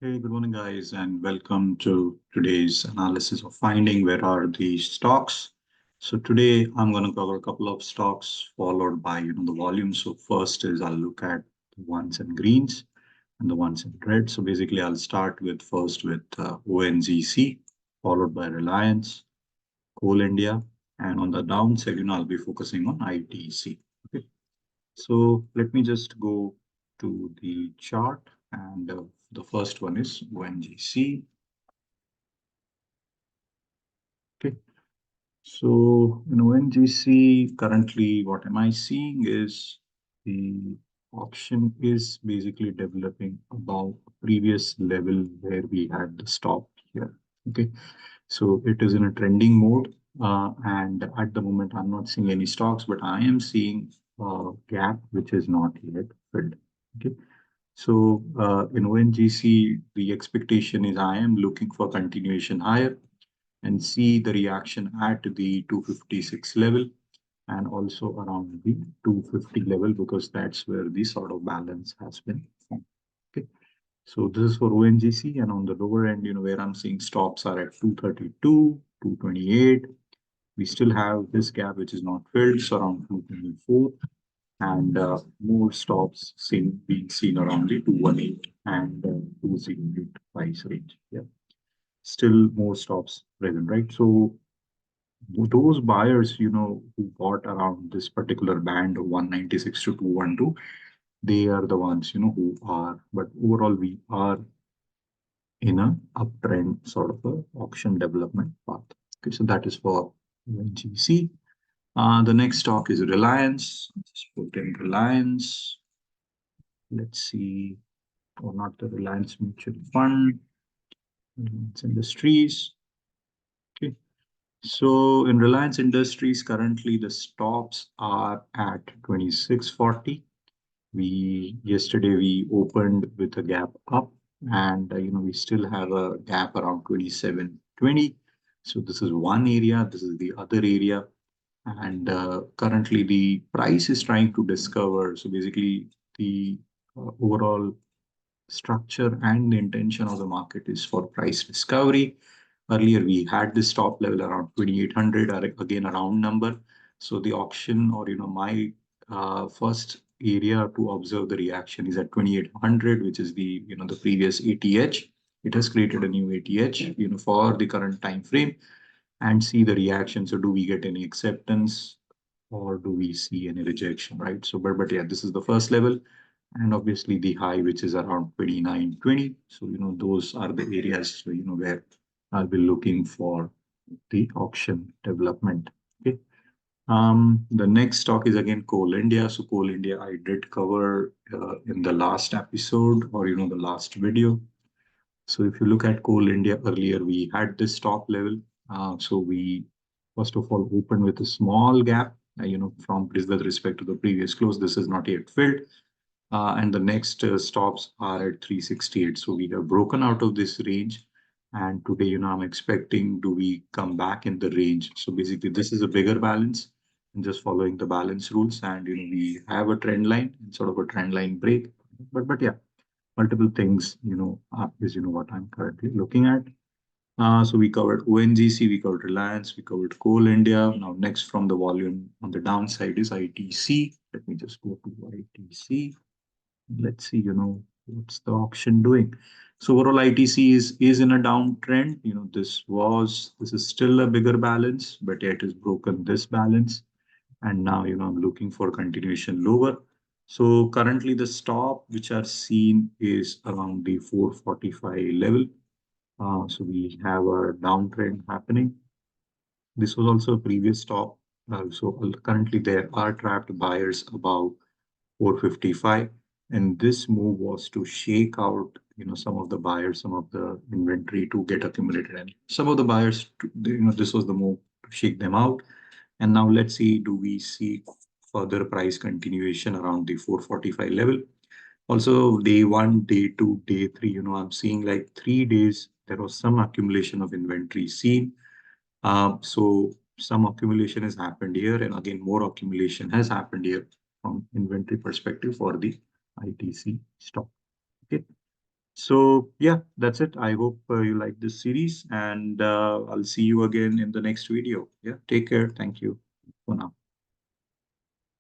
Hey, good morning, guys, and welcome to today's analysis of finding where are the stocks. So today I'm going to cover a couple of stocks followed by the volume. So first is I'll look at the ones in greens and the ones in red. So basically I'll start with first with ONGC, followed by Reliance, Coal India, and on the downside, I'll be focusing on ITC. Okay. So let me just go to the chart, and the first one is ONGC. Okay. So in ONGC, currently what am I seeing is the auction is basically developing above previous level where we had the stop here. Okay. So it is in a trending mode. And at the moment, I'm not seeing any stocks, but I am seeing a gap which is not yet filled. Okay. So in ONGC, the expectation is I am looking for continuation higher and see the reaction at the 256 level and also around the 250 level because that's where the sort of balance has been formed. Okay. So this is for ONGC, and on the lower end, where I'm seeing stops are at 232, 228. We still have this gap which is not filled, so around 224, and more stops being seen around the 218 and 208 price range. Yeah, still more stops present, right? So those buyers, who bought around this particular band of 196 to 212, they are the ones, who are, but overall we are in a uptrend sort of a auction development path. Okay, so that is for GC. The next stock is Reliance. Just put in Reliance. Let's see, or not the Reliance Mutual Fund, Reliance Industries. Okay, so in Reliance Industries, currently the stops are at 2640. Yesterday we opened with a gap up, and we still have a gap around 2720. So this is one area, this is the other area, and currently the price is trying to discover. So basically the overall structure and the intention of the market is for price discovery. Earlier, we had this top level around 2,800, or again, a round number. So the auction, or my first area to observe the reaction is at 2,800, which is the previous ATH. It has created a new ATH, for the current time frame, and see the reaction. So do we get any acceptance or do we see any rejection, right? So, but yeah, this is the first level, and obviously the high, which is around 2920. So those are the areas where I'll be looking for the auction development. Okay. The next stock is again Coal India. So Coal India I did cover in the last episode, or the last video. So if you look at Coal India, earlier we had this top level. So we first of all opened with a small gap, from with respect to the previous close. This is not yet filled. And the next stops are at 368. So we have broken out of this range. And today, I'm expecting, do we come back in the range? So basically, this is a bigger balance and just following the balance rules. And, we have a trend line, sort of a trend line break. But yeah, multiple things, is, what I'm currently looking at. So we covered ONGC, we covered Reliance, we covered Coal India. Now, next from the volume on the downside is ITC. Let me just go to ITC. Let's see, what's the auction doing. So overall ITC is in a downtrend. This is still a bigger balance, but yet is broken this balance, and now I'm looking for continuation lower. So currently the stop which are seen is around the 445 level. So we have a downtrend happening. This was also a previous stop. So currently there are trapped buyers above 455, and this move was to shake out some of the buyers, some of the inventory to get accumulated, and some of the buyers this was the move to shake them out. And now let's see, do we see further price continuation around the 445 level? Also, day one, day two, day three, I'm seeing like 3 days there was some accumulation of inventory seen. So some accumulation has happened here, and again, more accumulation has happened here from inventory perspective for the ITC stock. Okay. So yeah, that's it. I hope you like this series, and I'll see you again in the next video. Yeah, take care. Thank you for now.